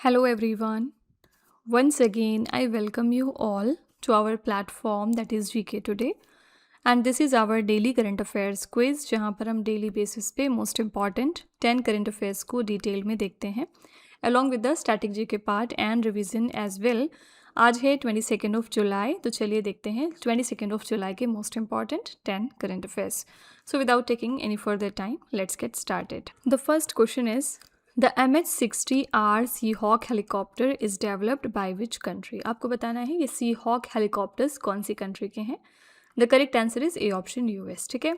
Hello everyone. Once again, I welcome you all to our platform that is GK Today. And this is our daily current affairs quiz जहाँ पर हम daily basis पे most important 10 current affairs को detail में देखते हैं along with the static GK part and revision as well. आज है 22 ऑफ जुलाई, तो चलिए देखते हैं 22 ऑफ जुलाई के most important 10 current affairs. So without taking any further time, let's get started. The first question is the MH-60R Seahawk helicopter is developed by which country. आपको बताना है ये Seahawk हेलीकॉप्टर्स कौन सी कंट्री के हैं। The correct answer is a option US। ठीक है,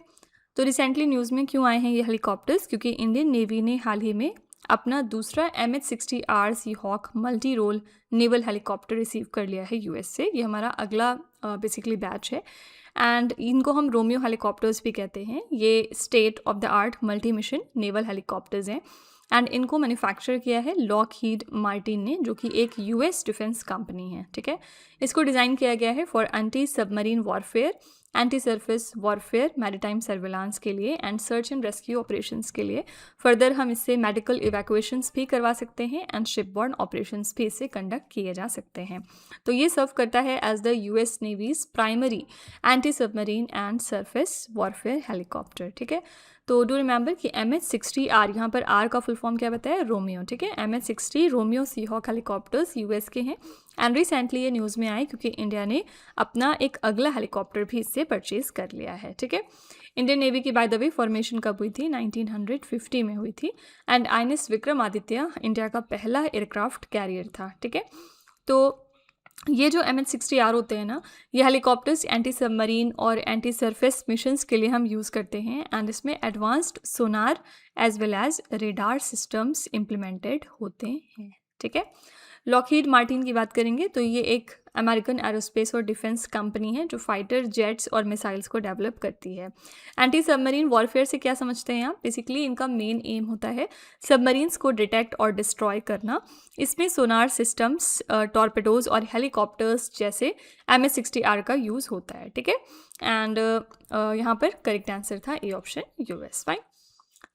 तो रिसेंटली न्यूज़ में क्यों आए हैं ये हेलीकॉप्टर्स? क्योंकि इंडियन नेवी ने हाल ही में अपना दूसरा MH-60R Seahawk multi role naval helicopter receive कर लिया है US से। ये हमारा अगला बेसिकली बैच है एंड इनको हम रोमियो हेलीकॉप्टर्स भी कहते हैं। ये state of the art multi mission naval helicopters हैं एंड इनको मैन्युफैक्चर किया है लॉकहीड मार्टिन ने, जो कि एक US डिफेंस कंपनी है। ठीक है, इसको डिज़ाइन किया गया है for anti submarine warfare, anti surface warfare, maritime surveillance के लिए and search and rescue operations के लिए। फर्दर हम इससे मेडिकल इवैक्यूएशंस भी करवा सकते हैं एंड शिपबॉर्न ऑपरेशंस भी इससे कंडक्ट किए जा सकते हैं। तो ये सर्व करता है as the US Navy's primary anti submarine and surface warfare helicopter. ठीक है, तो डू रिमेंबर कि MH-60R, यहाँ पर R का फुल फॉर्म क्या बताया? रोमियो। ठीक है, MH-60 Romeo Seahawk helicopters US के हैं एंड रिसेंटली ये न्यूज़ में आए क्योंकि इंडिया ने अपना एक अगला हेलीकॉप्टर भी इससे परचेज कर लिया है। ठीक है, इंडियन नेवी की बाय द वे फॉर्मेशन कब हुई थी? 1950 में हुई थी एंड INS विक्रमादित्य इंडिया का पहला एयरक्राफ्ट कैरियर था। ठीक है, तो ये जो MH-60R होते हैं ना, ये हेलीकॉप्टर्स एंटी सबमरीन और एंटी सरफेस मिशंस के लिए हम यूज़ करते हैं एंड इसमें advanced sonar as well as radar systems implemented होते हैं। ठीक है, लॉकहीड मार्टिन की बात करेंगे तो ये एक अमेरिकन एरोस्पेस और डिफेंस कंपनी है जो फाइटर जेट्स और मिसाइल्स को डेवलप करती है। एंटी सबमरीन वॉरफेयर से क्या समझते हैं आप? बेसिकली इनका मेन एम होता है सबमरीन्स को डिटेक्ट और डिस्ट्रॉय करना। इसमें सोनार सिस्टम्स, टॉर्पेडोज और हेलीकॉप्टर्स जैसे MH-60R का यूज़ होता है। ठीक है, एंड यहाँ पर करेक्ट आंसर था A option US। Fine,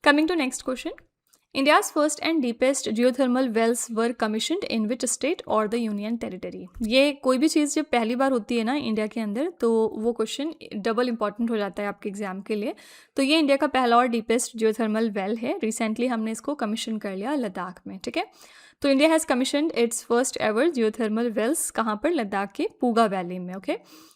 coming to next question. India's first and deepest geothermal wells were commissioned in which state or the union territory? ये कोई भी चीज़ जब पहली बार होती है ना इंडिया के अंदर, तो वो क्वेश्चन डबल इंपॉर्टेंट हो जाता है आपके एग्जाम के लिए। तो ये इंडिया का पहला और डीपेस्ट जियोथर्मल वेल है। रिसेंटली हमने इसको कमीशन कर लिया लद्दाख में। ठीक है, तो India has commissioned its first ever geothermal wells कहाँ पर? लद्दाख के पूगा वैली में। ओके,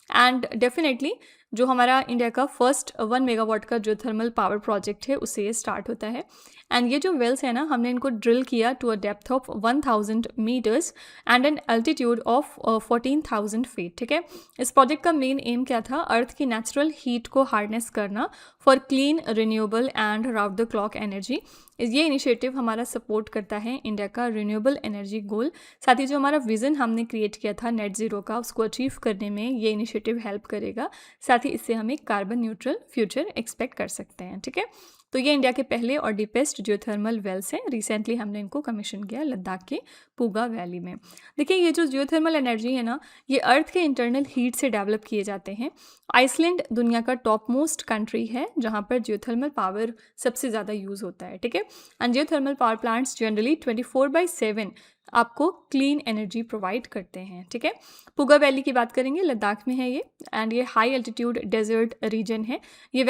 एंड डेफिनेटली जो हमारा इंडिया का फर्स्ट 1 मेगावाट का जियोथर्मल पावर प्रोजेक्ट है उससे ये स्टार्ट होता है एंड ये जो वेल्स है ना, हमने इनको ड्रिल किया to a depth of 1000 metres and an altitude of 14,000 feet. ठीक है, इस प्रोजेक्ट का मेन एम क्या था? अर्थ की नेचुरल हीट को हार्नेस करना for clean, renewable and round the clock energy. ये इनिशिएटिव हमारा सपोर्ट करता है इंडिया का रिन्यूएबल एनर्जी गोल। साथ ही जो हमारा विज़न हमने क्रिएट किया था नेट ज़ीरो का, उसको अचीव करने में ये इनिशिएटिव हेल्प करेगा। साथ ही इससे हम एक कार्बन न्यूट्रल फ्यूचर एक्सपेक्ट कर सकते हैं। ठीक है, तो ये इंडिया के पहले और डीपेस्ट जियोथर्मल वेल्स हैं। रिसेंटली हमने इनको कमीशन किया लद्दाख के पूगा वैली में। देखिए, ये जो जियोथर्मल एनर्जी है ना, ये अर्थ के इंटरनल हीट से डेवलप किए जाते हैं। आइसलैंड दुनिया का टॉप मोस्ट कंट्री है जहाँ पर जियोथर्मल पावर सबसे ज़्यादा यूज़ होता है। ठीक है, and geothermal power plants generally 24/7 आपको क्लीन एनर्जी प्रोवाइड करते हैं। ठीक है, पूगा वैली की बात करेंगे, लद्दाख में है ये एंड ये हाई एल्टीट्यूड डेजर्ट रीजन है। ये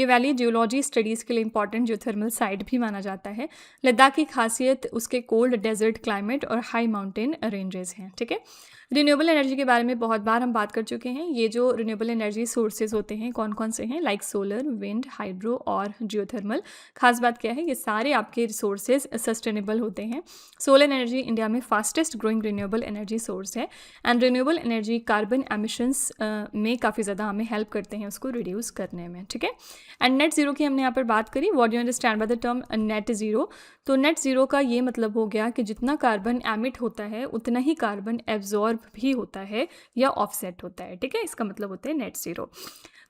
वैली जियोलॉजी स्टडीज़ के लिए इंपॉर्टेंट जियोथर्मल साइट भी माना जाता है। लद्दाख की खासियत उसके कोल्ड डेजर्ट क्लाइमेट और हाई माउंटेन रेंजेस हैं। ठीक है, रिन्यूएबल एनर्जी के बारे में बहुत बार हम बात कर चुके हैं। ये जो रिन्यूएबल एनर्जी सोर्सेज होते हैं कौन कौन से हैं? लाइक सोलर, विंड, हाइड्रो और जियोथर्मल। खास बात क्या है? ये सारे आपके रिसोर्सेज सस्टेनेबल होते हैं। सोलर एनर्जी इंडिया में fastest growing renewable energy source है and renewable energy carbon emissions में काफ़ी ज़्यादा हमें हेल्प करते हैं उसको रिड्यूस करने में। ठीक है, एंड नेट ज़ीरो की हमने यहाँ पर बात करी। What do you understand by the term net zero? तो नेट ज़ीरो का ये मतलब हो गया कि जितना कार्बन एमिट होता है उतना ही कार्बन एब्जॉर्ब भी होता है या ऑफसेट होता है। ठीक है, इसका मतलब होता है नेट ज़ीरो।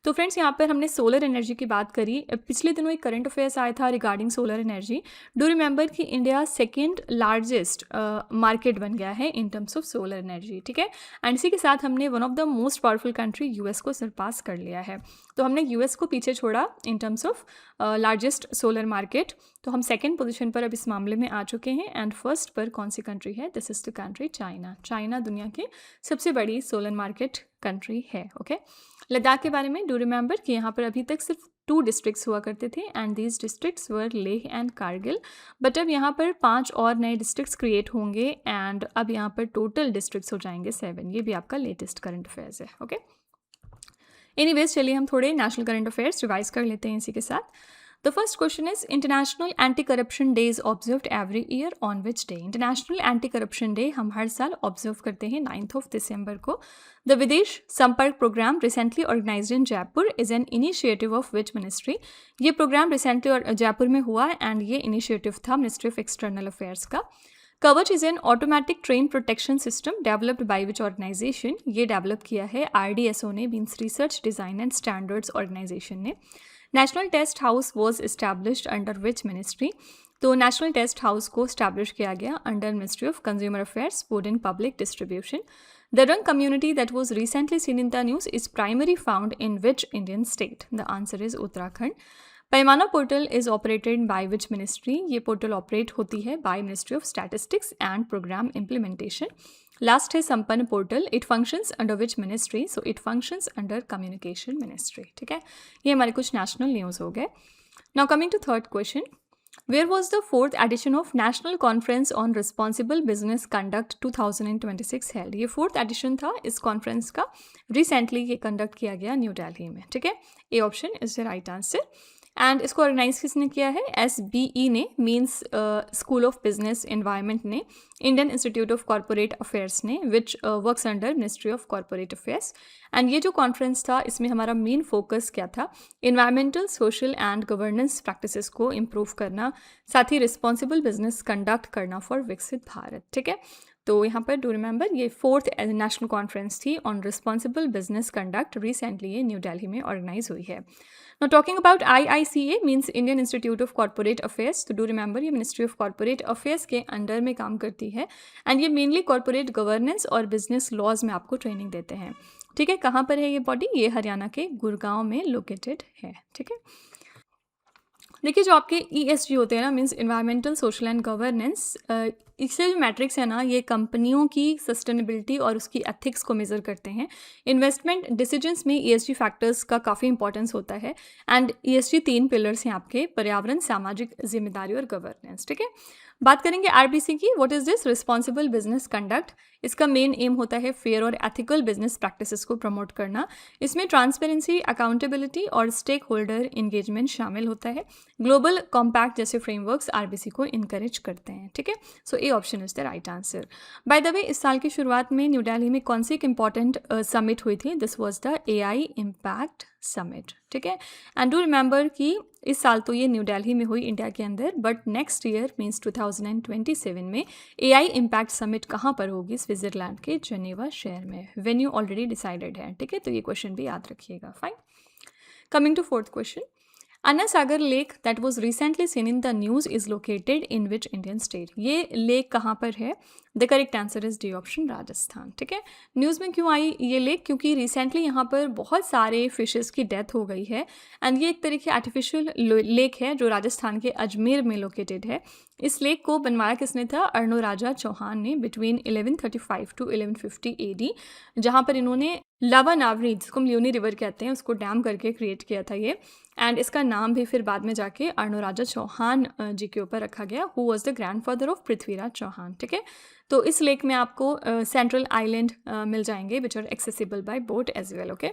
तो फ्रेंड्स, यहाँ पर हमने सोलर एनर्जी की बात करी। पिछले दिनों एक करंट अफेयर्स आया था regarding solar energy. Do remember कि इंडिया सेकेंड लार्जेस्ट मार्केट बन गया है in terms of solar energy. ठीक है, एंड इसी के साथ हमने one of the most powerful country US को सरपास कर लिया है। तो हमने US को पीछे छोड़ा in terms of largest solar market तो हम सेकेंड पोजीशन पर अब इस मामले में आ चुके हैं एंड फर्स्ट पर कौन सी कंट्री है? This is the country China. China दुनिया की सबसे बड़ी सोलर मार्केट कंट्री है। ओके, लद्दाख के बारे में डू रिमेंबर कि यहाँ पर अभी तक सिर्फ 2 डिस्ट्रिक्ट्स हुआ करते थे and these districts were Leh and Kargil, but अब यहाँ पर 5 और नए डिस्ट्रिक्ट्स क्रिएट होंगे एंड अब यहाँ पर टोटल डिस्ट्रिक्ट्स हो जाएंगे 7। ये भी आपका लेटेस्ट करंट अफेयर्स है। ओके, एनीवेज चलिए हम थोड़े नेशनल करंट अफेयर्स रिवाइज कर लेते हैं इसी के साथ। The first question is international anti corruption day is observed every year on which day? International anti corruption day हम हर साल ऑब्जर्व करते हैं 9 दिसंबर को। The Videsh Sampark programme recently organised in Jaipur is an initiative of which ministry? ये programme recently Jaipur में हुआ and ये initiative था मिनिस्ट्री ऑफ एक्सटर्नल अफेयर्स का। Kavach is an automatic train protection system developed by which organization? ये डेवलप किया है RDSO ने, means research design and standards organization ने। National test house was established under which ministry? तो नेशनल टेस्ट हाउस को establish किया गया under ministry of consumer affairs, food and public distribution. The Rung community that was recently seen in the news is primarily found in which Indian state? The answer is Uttarakhand. Paimana portal is operated by which ministry? ये portal operate होती है by ministry of statistics and programme implementation. Last है Sampann portal, it functions under which ministry? So it functions under communication ministry. ठीक है, ये हमारे कुछ national news हो गए। Now coming to third question, Where was the 4th edition of National Conference on Responsible Business Conduct 2026 held? ये 4th edition था इस कॉन्फ्रेंस का, रिसेंटली ये कंडक्ट किया गया न्यू दिल्ली में। ठीक है, A option is the right answer. And इसको ऑर्गेनाइज किसने किया है? SBE ने, means school of business environment ने, Indian institute of corporate affairs ने, which works under ministry of corporate affairs. And ये जो कॉन्फ्रेंस था इसमें हमारा मेन फोकस क्या था? Environmental, social and governance practices को इम्प्रूव करना, साथ ही रिस्पॉन्सिबल बिजनेस कंडक्ट करना फॉर विकसित भारत। ठीक है, तो यहाँ पर डू रिमेंबर ये 4th नेशनल कॉन्फ्रेंस थी on responsible business conduct, recently ये न्यू दिल्ली में ऑर्गेनाइज हुई है। Now talking about IICA means Indian Institute of Corporate Affairs, तो डू रिमेंबर ये मिनिस्ट्री ऑफ कॉर्पोरेट अफेयर्स के अंडर में काम करती है एंड ये मेनली कॉर्पोरेट गवर्नेंस और बिजनेस लॉज में आपको ट्रेनिंग देते हैं। ठीक है, कहाँ पर है ये बॉडी? ये हरियाणा के गुड़गांव में लोकेटेड है। ठीक है, देखिए जो आपके ESG होते हैं ना, means environmental, social and governance, इससे जो मैट्रिक्स है ना, ये कंपनियों की सस्टेनेबिलिटी और उसकी एथिक्स को मेज़र करते हैं। इन्वेस्टमेंट डिसीजंस में ESG फैक्टर्स का काफ़ी इंपॉर्टेंस होता है एंड ESG 3 पिलर्स हैं आपके, पर्यावरण, सामाजिक जिम्मेदारी और गवर्नेंस। ठीक है, बात करेंगे RBC की। What is this? Responsible business conduct. इसका मेन एम होता है फेयर और एथिकल बिजनेस प्रैक्टिसेस को प्रमोट करना। इसमें ट्रांसपेरेंसी, अकाउंटेबिलिटी और स्टेक होल्डर इंगेजमेंट शामिल होता है। ग्लोबल कॉम्पैक्ट जैसे फ्रेमवर्क्स RBC को इनकरेज करते हैं। ठीक है, so A option is the right answer. By the way, इस साल की शुरुआत में न्यू दिल्ली में कौन सी एक इंपॉर्टेंट समिट हुई थी? This was the AI impact summit. ठीक है, एंड डू रिमेंबर कि इस साल तो ये न्यू दिल्ली में हुई इंडिया के अंदर, बट नेक्स्ट ईयर मीन्स 2027 में AI इम्पैक्ट समिट कहाँ पर होगी? स्विट्जरलैंड के जेनेवा शहर में। वेन्यू ऑलरेडी डिसाइडेड है। ठीक है, तो ये क्वेश्चन भी याद रखिएगा। Fine, coming to fourth question, Anna Sagar lake that was recently seen in the news is located in which Indian state? ये लेक कहाँ पर है? The correct answer is D option, Rajasthan. ठीक है, न्यूज़ में क्यों आई ये लेक? क्योंकि रिसेंटली यहाँ पर बहुत सारे फिशेस की डेथ हो गई है एंड ये एक तरह की आर्टिफिशियल लेक है जो राजस्थान के अजमेर में लोकेटेड है। इस लेक को बनवाया किसने था? अर्नो राजा चौहान ने, बिटवीन 1135 टू 1150 AD, जहाँ पर इन्होंने लावा नावरी, जिसको मल्यूनी रिवर कहते हैं, उसको डैम करके क्रिएट किया था ये। एंड इसका नाम भी फिर बाद में जाके अर्नो राजा चौहान जी के ऊपर रखा गया, who was the grandfather of Prithviraj Chauhan. ठीक है, तो इस लेक में आपको सेंट्रल आइलैंड मिल जाएंगे which are accessible by boat as well. Okay,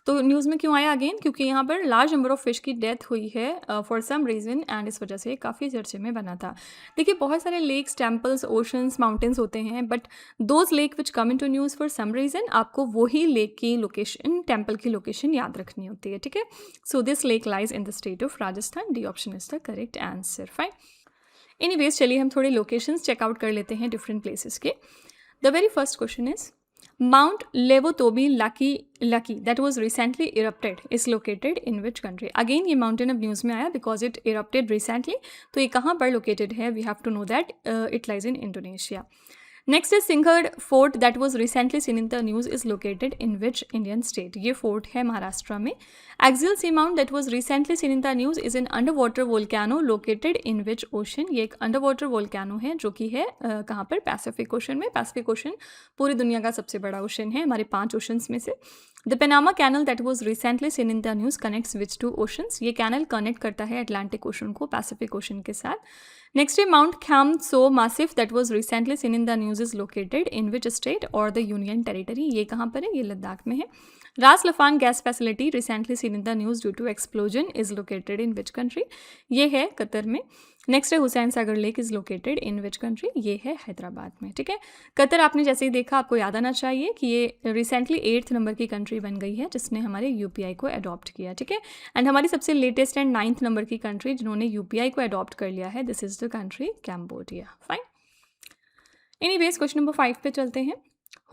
तो न्यूज़ में क्यों आया अगेन? क्योंकि यहाँ पर लार्ज नंबर ऑफ फिश की डेथ हुई है फॉर सम रीज़न एंड इस वजह से काफ़ी चर्चे में बना था। देखिए बहुत सारे लेक्स, टेम्पल्स, ओशंस, माउंटेन्स होते हैं, but those lake which come into news for some reason, आपको वही लेक की लोकेशन, टेम्पल की लोकेशन याद रखनी होती है। ठीक है, so this lake lies in the state of Rajasthan. D option is the correct answer. Fine, anyways चलिए हम थोड़े लोकेशंस चेकआउट कर लेते हैं डिफरेंट प्लेसेस के। The very first question is mount Lewotobi Laki that was recently erupted is located in which country? Again ये mountain अब news में आया बिकॉज इट इरप्टेड रिसेंटली, तो ये कहाँ पर लोकेटेड है? We have to know that it lies in Indonesia. Next is Sinhagad fort that was recently seen in the news is located in which Indian state? ये fort है महाराष्ट्र में. Axial Seamount that was recently seen in the news is an underwater volcano located in which ocean? ये एक under water volcano है जो कि है कहाँ पर? पैसिफिक ओशन में. पैसिफिक ओशन पूरी दुनिया का सबसे बड़ा ओशन है, हमारे 5 ओशंस में से. The Panama canal that was recently seen in the news connects which 2 oceans? ये कैनल कनेक्ट करता है अटलांटिक ओशन को पैसिफिक ओशन के साथ. नेक्स्ट है mount Khyamso massif that was recently seen in the news is located in which state और the union territory? ये कहाँ पर है? ये लद्दाख में है. Ras Laffan gas facility recently seen in the news due to explosion is located in which country? ये है कतर में. नेक्स्ट है Hussain Sagar lake is located in which country? ये है हैदराबाद में. ठीक है, कतर आपने जैसे ही देखा आपको याद आना चाहिए कि ये रिसेंटली 8th नंबर की कंट्री बन गई है जिसने हमारे यूपीआई को अडॉप्ट किया. ठीक है, एंड हमारी सबसे लेटेस्ट एंड 9th नंबर की कंट्री जिन्होंने यूपीआई को अडॉप्ट कर लिया है, this is the country Cambodia. Fine. Anyways question number 5 पे चलते हैं.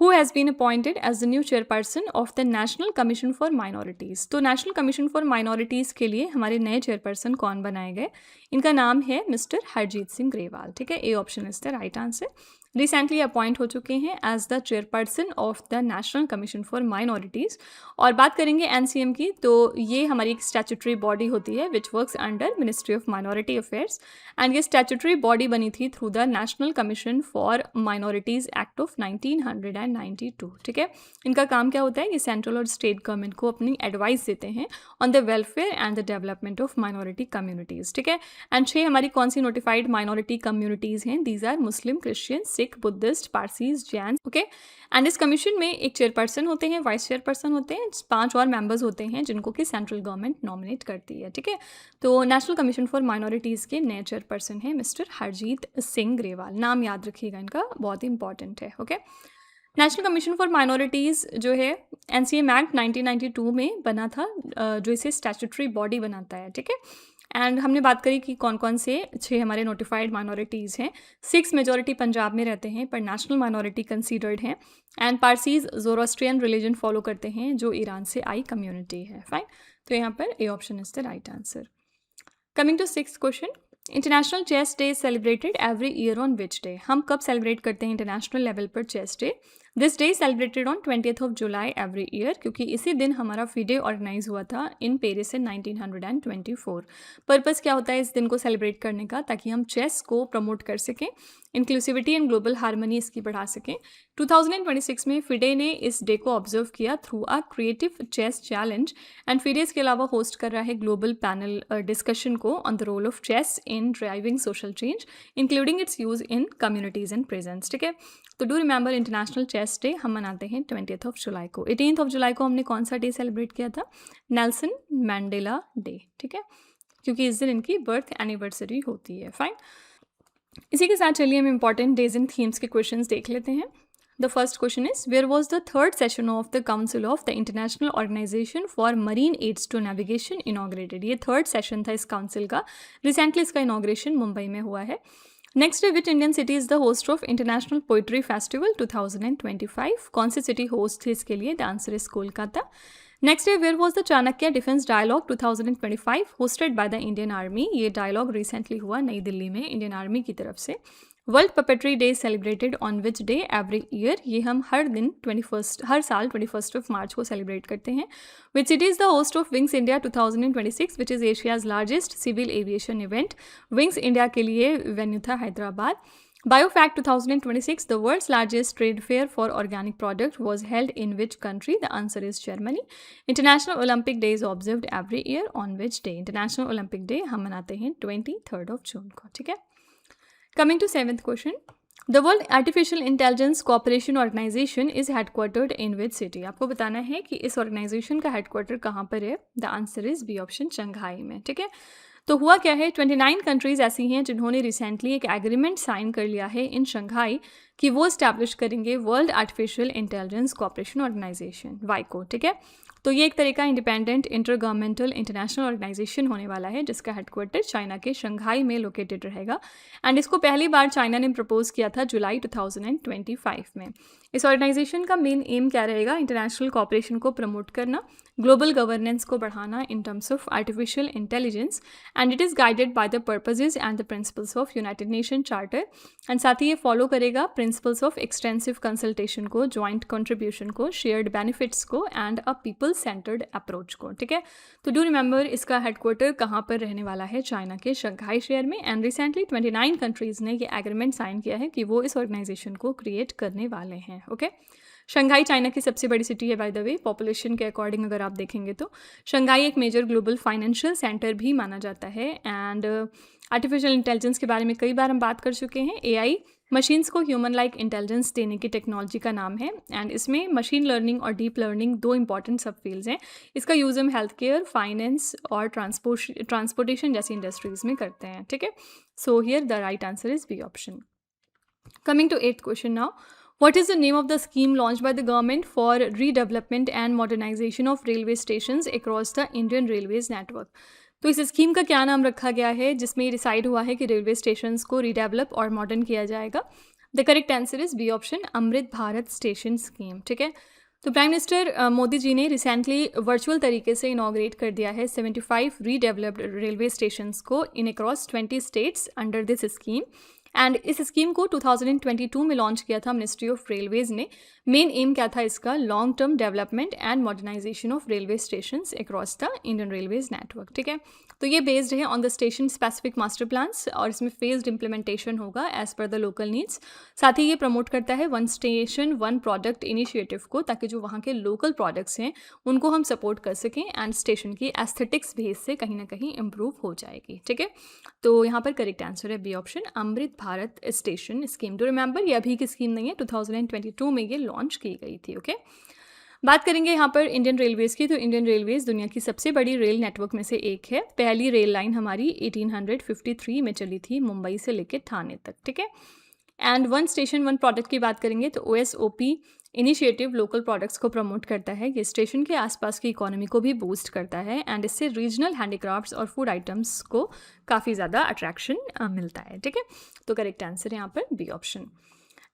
Who has been appointed as the new chairperson of the National Commission for Minorities? तो नेशनल कमीशन फॉर माइनॉरिटीज़ के लिए हमारे नए चेयरपर्सन कौन बनाए गए? इनका नाम है मिस्टर हरजीत सिंह ग्रेवाल. ठीक है, A option is the right answer. Recently appoint हो चुके हैं as the chairperson of the national commission for minorities. और बात करेंगे एनसीएम की, तो ये हमारी एक स्टैट्यूटरी बॉडी होती है विच works under ministry of minority affairs. And ये स्टैट्यूटरी बॉडी बनी थी through the national commission for minorities act of 1992. ठीक है, इनका काम क्या होता है? ये सेंट्रल और स्टेट गवर्नमेंट को अपनी एडवाइस देते हैं on the welfare and the development of minority communities. ठीक है, एंड 6 हमारी कौन सी नोटिफाइड माइनॉरिटी कम्युनिटीज़ हैं? These are Muslim, Christian, Sikh, Buddhist, Parsis, Jain. Okay, and इस कमीशन में एक चेयरपर्सन होते हैं, वाइस चेयरपर्सन होते हैं, 5 और मेंबर्स होते हैं जिनको कि सेंट्रल गवर्नमेंट नॉमिनेट करती है. ठीक है, तो नेशनल कमीशन फॉर माइनॉरिटीज़ के नए चेयरपर्सन है मिस्टर हरजीत सिंह ग्रेवाल. नाम याद रखिएगा इनका, बहुत ही इंपॉर्टेंट है. Okay, national commission for minorities जो है एनसीएम एक्ट 1992 में बना था, जो इसे स्टैट्यूटरी बॉडी बनाता है. ठीक है, एंड हमने बात करी कि कौन कौन से 6 हमारे नोटिफाइड माइनॉरिटीज़ हैं. 6 मेजॉरिटी पंजाब में रहते हैं पर नेशनल माइनॉरिटी कंसीडर्ड हैं. एंड पारसीज ज़ोरोस्ट्रियन रिलीजन फॉलो करते हैं जो ईरान से आई कम्युनिटी है. फाइन, तो यहाँ पर A option is the right answer. Coming to 6th question. International chess day celebrated every year on which day? हम कब सेलिब्रेट करते हैं इंटरनेशनल लेवल पर chess day? This day celebrated on 20th of July every year, क्योंकि इसी दिन हमारा FIDE organise हुआ था इन पेरिस इन 1924. पर्पस क्या होता है इस दिन को सेलिब्रेट करने का? ताकि हम चेस को प्रमोट कर सकें, इंक्लूसिविटी एंड ग्लोबल हार्मनी इसकी बढ़ा सकें. 2026 में फिडे ने इस डे को ऑब्जर्व किया through a creative chess challenge. And FIDE इसके अलावा होस्ट कर रहा है ग्लोबल पैनल डिस्कशन को on the role of chess in driving social change including its use in communities and presence. ठीक है, तो do remember international chess day हम मनाते हैं 20th of July को. 18th of July को हमने कौन सा डे सेलिब्रेट किया था? Nelson mandala day. ठीक है, क्योंकि इस दिन इनकी बर्थ एनिवर्सरी होती है. फाइन, इसी के साथ चलिए हम इंपॉर्टेंट डेज एंड थीम्स के क्वेश्चंस देख लेते हैं. The first question is where was the 3rd session of the council of the international organisation for marine aids to navigation inaugurated? ये 3rd सेशन था इस काउंसिल का. रिसेंटली इसका inauguration Mumbai में हुआ है. नेक्स्ट है which Indian city is the host of international poetry festival 2025? कौन सी सिटी होस्ट थी इसके लिए? The answer is Kolkata. Next है where was the Chanakya defence dialogue 2025 hosted by the Indian army? ये डायलॉग रिसेंटली हुआ नई दिल्ली में इंडियन आर्मी की तरफ से. World puppetry day celebrated on which day every year? ये हम हर साल 21st of March को सेलिब्रेट करते हैं. Which city is the host of Wings India 2026 which is Asia's largest civil aviation event? Wings India के लिए वेन्यू था Hyderabad. Biofacts 2026, the world's largest trade fair for organic product was held in which country? The answer is Germany. International Olympic Day is observed every year on which day? International Olympic Day हम मनाते हैं 23rd of June को. ठीक है, Coming to 7th question. The World Artificial Intelligence Cooperation Organization is headquartered in which city? आपको बताना है कि इस ऑर्गेनाइजेशन का हेडक्वार्टर कहाँ पर है. The answer is B option, Shanghai में. ठीक है, तो हुआ क्या है, 29 कंट्रीज़ ऐसी हैं जिन्होंने रिसेंटली एक एग्रीमेंट साइन कर लिया है इन शंघाई कि वो इस्टेब्लिश करेंगे world artificial intelligence cooperation organization वाइको. ठीक है, तो ये एक तरह का independent inter governmental international organization होने वाला है जिसका हेडक्वार्टर चाइना के शंघाई में लोकेटेड रहेगा. एंड इसको पहली बार चाइना ने प्रपोज किया था जुलाई 2025 में. इस ऑर्गेनाइजेशन का मेन एम क्या रहेगा? इंटरनेशनल कोऑपरेशन को प्रमोट करना, ग्लोबल गवर्नेंस को बढ़ाना in terms of artificial intelligence and it is guided by the purposes and the principles of United nation charter. And साथ ही ये फॉलो करेगा प्रिंसिपल्स ऑफ एक्सटेंसिव कंसल्टेशन को, जॉइंट कंट्रीब्यूशन को, शेयर्ड बेनिफिट्स को and a people centred approach को। ठीक है, तो डू रिमेंबर इसका हेडक्वार्टर कहाँ पर रहने वाला है, चाइना के शंघाई शहर में। एंड रिसेंटली 29 कंट्रीज़ ने ये एग्रीमेंट साइन किया है कि वो इस ऑर्गेनाइजेशन को क्रिएट करने वाले हैं। ओके, शंघाई चाइना की सबसे बड़ी सिटी है बाय द वे, पॉपुलेशन के अकॉर्डिंग अगर आप देखेंगे तो। शंघाई एक मेजर ग्लोबल फाइनेंशियल सेंटर भी माना जाता है। एंड आर्टिफिशियल इंटेलिजेंस के बारे में कई बार हम बात कर चुके हैं। एआई मशीन्स को ह्यूमन लाइक इंटेलिजेंस देने की टेक्नोलॉजी का नाम है। एंड इसमें मशीन लर्निंग और डीप लर्निंग दो इंपॉर्टेंट सब फील्ड्स हैं। इसका यूज़ हम हेल्थ केयर, फाइनेंस और ट्रांसपोर्टेशन जैसी इंडस्ट्रीज में करते हैं। ठीक है, so here the right answer is B option. Coming to 8th question now. What is the name of the scheme launched by the government for redevelopment and modernization of railway stations across the Indian Railways network? तो इस scheme का क्या नाम रखा गया है जिसमें decide हुआ है कि रेलवे स्टेशंस को रीडेवलप और मॉडर्न किया जाएगा? The correct answer is B option, Amrit Bharat station scheme. ठीक है, तो प्राइम मिनिस्टर मोदी जी ने रिसेंटली वर्चुअल तरीके से इनॉग्रेट कर दिया है 75 रीडेवलप्ड रेलवे स्टेशंस को in across 20 states under this scheme. And इस स्कीम को 2022 में लॉन्च किया था मिनिस्ट्री ऑफ रेलवेज ने। मेन एम क्या था इसका? Long term development and modernization of railway stations across the Indian railways network. ठीक है, तो ये बेस्ड है on the station specific master plans और इसमें फेज्ड इम्प्लीमेंटेशन होगा as per the local needs. साथ ही ये प्रमोट करता है one station one product initiative को, ताकि जो वहाँ के लोकल प्रोडक्ट्स हैं उनको हम सपोर्ट कर सकें एंड स्टेशन की एस्थेटिक्स बेस से कहीं ना कहीं इम्प्रूव हो जाएगी। ठीक है, तो यहाँ पर करेक्ट आंसर है B option, Amrit Bharat station scheme. To remember ये अभी की स्कीम नहीं है, 2022 में ये लॉन्च की गई थी। ओके, बात करेंगे यहाँ पर इंडियन रेलवेज़ की। तो इंडियन रेलवेज़ दुनिया की सबसे बड़ी रेल नेटवर्क में से एक है। पहली रेल लाइन हमारी 1853 में चली थी, मुंबई से लेकर ठाणे तक। ठीक है, and one station one product की बात करेंगे तो OSOP इनिशिएटिव लोकल प्रोडक्ट्स को प्रमोट करता है। ये स्टेशन के आसपास की इकोनॉमी को भी बूस्ट करता है एंड इससे रीजनल हैंडीक्राफ्ट्स और फूड आइटम्स को काफ़ी ज़्यादा अट्रैक्शन मिलता है। ठीक है, तो करेक्ट आंसर यहाँ पर बी ऑप्शन।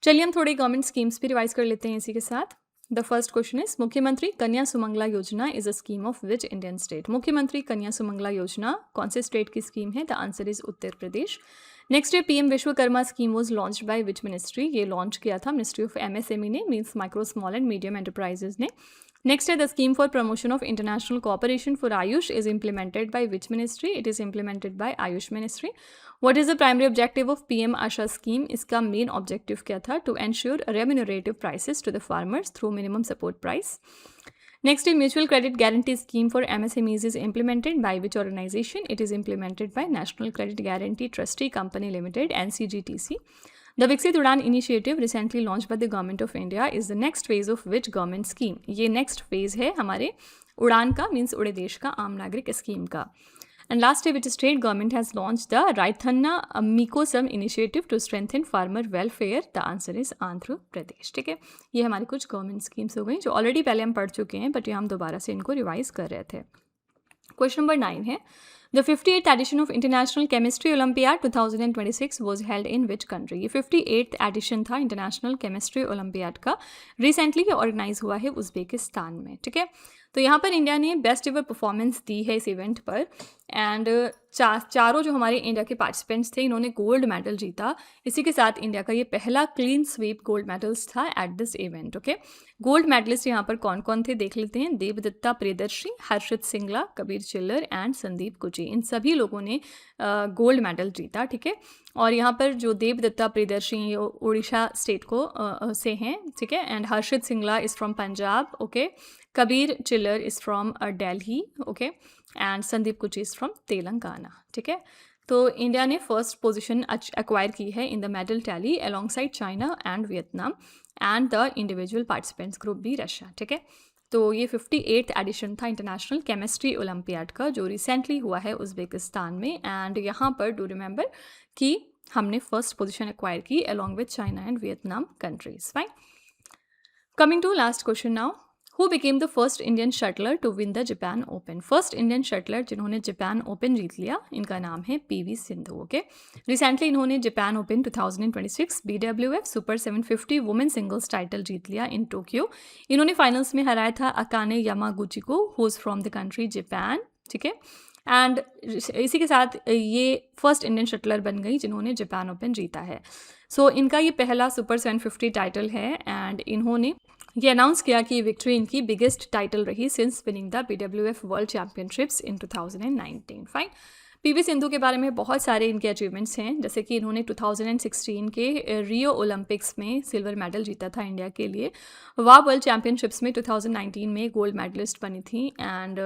चलिए हम थोड़ी गवर्नमेंट स्कीम्स भी रिवाइज कर लेते हैं इसी के साथ। द फर्स्ट क्वेश्चन इज मुख्यमंत्री कन्या सुमंगला योजना is a scheme of which Indian state? मुख्यमंत्री कन्या सुमंगला योजना कौन से स्टेट की स्कीम है? The answer is Uttar Pradesh. Next है PM Vishwakarma scheme was launched by which ministry? ये लॉन्च किया था मिनिस्ट्री ऑफ MSME ने, means micro small and medium enterprises ने। नेक्स्ट है the scheme for promotion of international cooperation for Ayush is implemented by which ministry? It is implemented by Ayush ministry. What is the primary objective of PM Asha scheme? इसका main objective क्या था? To ensure remunerative prices to the farmers through minimum support price. Next, a mutual credit guarantee scheme for MSMEs is implemented by which organization? It is implemented by National Credit Guarantee Trustee Company Limited, NCGTC. The Viksit Udan initiative recently launched by the Government of India is the next phase of which government scheme? ये next phase है हमारे उड़ान का, means उड़े देश का आम नागरिक स्कीम का। And last day, which state government has launched the Raithanna Mikosam initiative to strengthen farmer welfare? The answer is Andhra Pradesh. ठीक है, ये हमारी कुछ गवर्नमेंट स्कीम्स हो गई जो ऑलरेडी पहले हम पढ़ चुके हैं, बट ये हम दोबारा से इनको रिवाइज कर रहे थे। क्वेश्चन नंबर 9 है the 58th edition of international chemistry olympiad 2026 was held in which country? ये 58th एडिशन था इंटरनेशनल केमिस्ट्री ओलंपियाड का, रिसेंटली ये ऑर्गेनाइज हुआ है उज्बेकिस्तान में। ठीक है, तो यहाँ पर इंडिया ने बेस्ट एवर परफॉर्मेंस दी है इस इवेंट पर। एंड चारों जो हमारे इंडिया के पार्टिसिपेंट्स थे इन्होंने गोल्ड मेडल जीता। इसी के साथ इंडिया का ये पहला क्लीन स्वीप गोल्ड मेडल्स था at this event. Okay, gold medalist यहाँ पर कौन कौन थे देख लेते हैं। देवदत्ता प्रियदर्शी, हर्षित सिंगला, कबीर चिल्लर एंड संदीप कुची, इन सभी लोगों ने गोल्ड मेडल जीता। ठीक है, और यहाँ पर जो देवदत्ता प्रियदर्शी उड़ीसा स्टेट को से हैं। ठीक है, and Harshit Singla is from Punjab. Okay, Kabir Chillar is from Delhi. Okay, and Sandeep Kuchi is from Telangana. ठीक है, तो इंडिया ने फर्स्ट पोजीशन एक्वायर की है in the medal tally alongside China and Vietnam and the individual participants group भी रशिया। ठीक है, तो ये 58th एडिशन था इंटरनेशनल केमिस्ट्री ओलंपियाड का जो रिसेंटली हुआ है उज्बेकिस्तान में। एंड यहाँ पर डू रिमेंबर कि हमने फर्स्ट पोजीशन एक्वायर की along with China and Vietnam countries. Fine, coming to last question now, who became the first Indian shuttler to win the Japan open? First Indian shuttler जिन्होंने Japan open जीत लिया इनका नाम है PV Sindhu. Okay, recently इन्होंने Japan open 2026 BWF super 750 women singles title जीत लिया in Tokyo. इन्होंने फाइनल्स में हराया था अकाने यामागुची को, who is from the country Japan. ठीक है, एंड इसी के साथ ये फर्स्ट इंडियन शटलर बन गई जिन्होंने जापान ओपन जीता है। सो इनका ये पहला सुपर 750 टाइटल है एंड इन्होंने ये अनाउंस किया कि ये विक्ट्री इनकी बिगेस्ट टाइटल रही since winning the BWF world championships in 2019। Fine. PV Sindhu के बारे में बहुत सारे इनके अचीवमेंट्स हैं, जैसे कि इन्होंने 2016 के रियो ओलंपिक्स में सिल्वर मेडल जीता था इंडिया के लिए। वह वर्ल्ड चैम्पियनशिप्स में 2019 में गोल्ड मेडलिस्ट बनी थी। एंड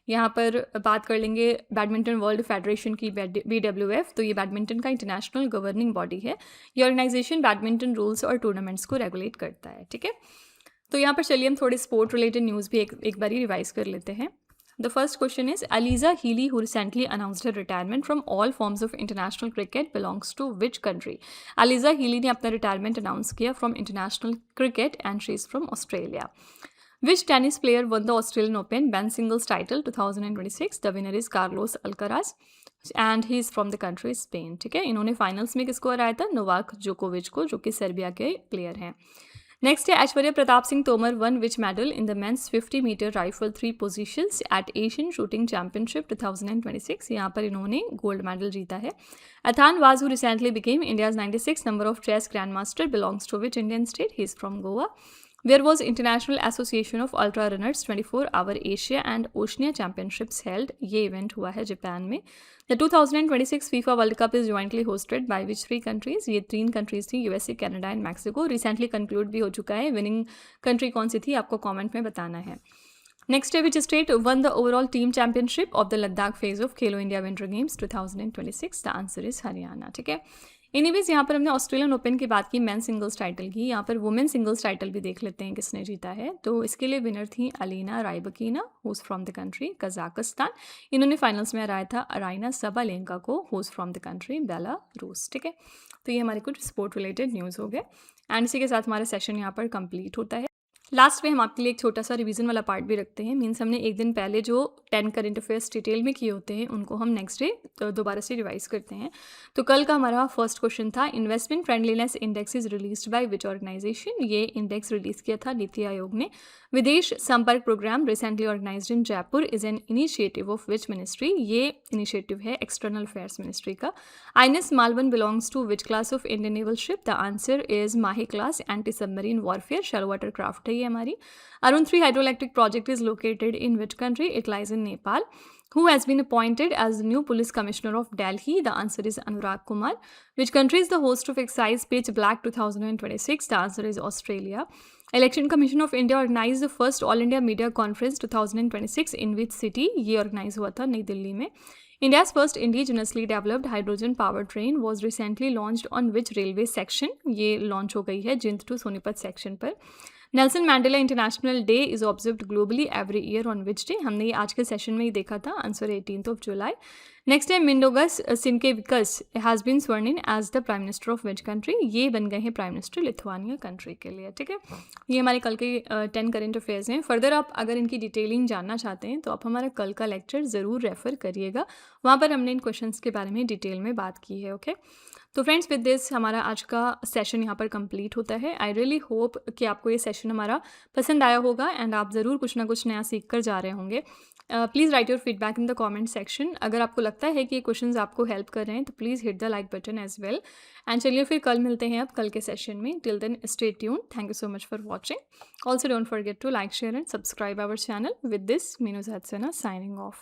यहाँ पर बात कर लेंगे बैडमिंटन वर्ल्ड फेडरेशन की BWF, तो ये बैडमिंटन का इंटरनेशनल गवर्निंग बॉडी है। ये ऑर्गेनाइजेशन बैडमिंटन रूल्स और टूर्नामेंट्स को रेगुलेट करता है। ठीक है, तो यहाँ पर चलिए हम थोड़े स्पोर्ट रिलेटेड न्यूज़ भी एक बार रिवाइज कर लेते हैं। The first question is Aliza Healy, who recently announced her retirement from all forms of international cricket, belongs to which country? Aliza Healy ने अपना रिटायरमेंट अनाउंस किया from international cricket and she is from Australia. Which tennis player won the Australian Open men's singles title 2026? The winner is Carlos Alcaraz and he is from the country Spain. ठीक है, इन्होंने finals में किसको हराया था? Novak जोकोविच को, जो कि सर्बिया के प्लेयर हैं। नेक्स्ट है Aishwarya Pratap Singh Tomar won which medal in the men's 50 metre rifle 3 positions at Asian shooting championship 2026। यहाँ पर इन्होंने गोल्ड मेडल जीता है। Ethan Vaz who recently became India's 96 number of chess grand master belongs to which Indian state? He is from Goa. There was International Association of Ultra Runners 24-hour Asia and Oceania Championships held. ये event हुआ है Japan में। The 2026 FIFA World Cup is jointly hosted by which 3 countries? ये 3 countries थी, USA, Canada and Mexico. Recently conclude भी हो चुका है। विनिंग कंट्री कौन सी थी आपको कमेंट में बताना है। नेक्स्ट है which state won the overall team championship of the Ladakh phase of Khelo India winter games 2026? The answer is Haryana. ठीक है, एनीवेज यहाँ पर हमने ऑस्ट्रेलियन ओपन की बात की, मेन सिंगल्स टाइटल की। यहाँ पर वुमेन सिंगल्स टाइटल भी देख लेते हैं किसने जीता है। तो इसके लिए विनर थी Elena Rybakina, whose from the country Kazakhstan. इन्होंने फाइनल्स में हराया था अराइना सबालेंका को, whose from the country Belarus. ठीक है, तो ये हमारे कुछ स्पोर्ट रिलेटेड न्यूज़ हो गए एंड इसी के साथ हमारा सेशन यहाँ पर कंप्लीट होता है। लास्ट में हम आपके लिए एक छोटा सा रिवीजन वाला पार्ट भी रखते हैं। मीन्स हमने एक दिन पहले जो 10 करंट अफेयर्स डिटेल में किए होते हैं उनको हम नेक्स्ट डे दोबारा से रिवाइज करते हैं। तो कल का हमारा फर्स्ट क्वेश्चन था investment friendliness index is released by which organization? ये इंडेक्स रिलीज किया था नीति आयोग ने। Videsh Sampark programme recently organised in Jaipur is an initiative of which ministry? ये इनिशिएटिव है एक्सटर्नल अफेयर्स मिनिस्ट्री का। INS Malvan belongs to which class of Indian naval ship? The answer is Mahi class anti submarine warfare, shallow water craft है ये हमारी। Arun 3 hydroelectric project is located in which country? It lies in Nepal. Who has been appointed as the new police commissioner of Delhi? The answer is Anurag Kumar. Which country is the host of Excise Pitch Black 2026? The answer is Australia. Election Commission of India organized the first All India Media Conference 2026 in which city? ये organize हुआ था नई दिल्ली में। India's first indigenously developed hydrogen power train was recently launched on which railway section? ये launch हो गई है जिंद to Sonipat section पर। Nelson mandala international day is observed globally every year on which day? हमने ये आज के सेशन में ही देखा था, आंसर 18 जुलाई। नेक्स्ट है Mindaugas Sinkevicius has been sworn in as the prime minister of which country? ये बन गए हैं प्राइम मिनिस्टर लिथुआनिया कंट्री के लिए। ठीक है, ये हमारे कल के 10 करेंट अफेयर्स हैं। फर्दर आप अगर इनकी डिटेलिंग जानना चाहते हैं तो आप हमारा कल का लेक्चर ज़रूर रेफर करिएगा, वहाँ पर हमने इन क्वेश्चंस के बारे में डिटेल में बात की है। ओके, तो फ्रेंड्स विद दिस हमारा आज का सेशन यहाँ पर कंप्लीट होता है। आई रियली होप कि आपको ये सेशन हमारा पसंद आया होगा एंड आप ज़रूर कुछ ना कुछ नया सीख कर जा रहे होंगे। Please write your feedback in the comment section. अगर आपको लगता है कि ये क्वेश्चंस आपको हेल्प कर रहे हैं तो please hit the like button as well. And चलिए फिर कल मिलते हैं अब कल के सेशन में। Till then stay tuned. Thank you so much for watching. Also don't forget to like share and subscribe our channel. With this Meenu Zahasna signing of.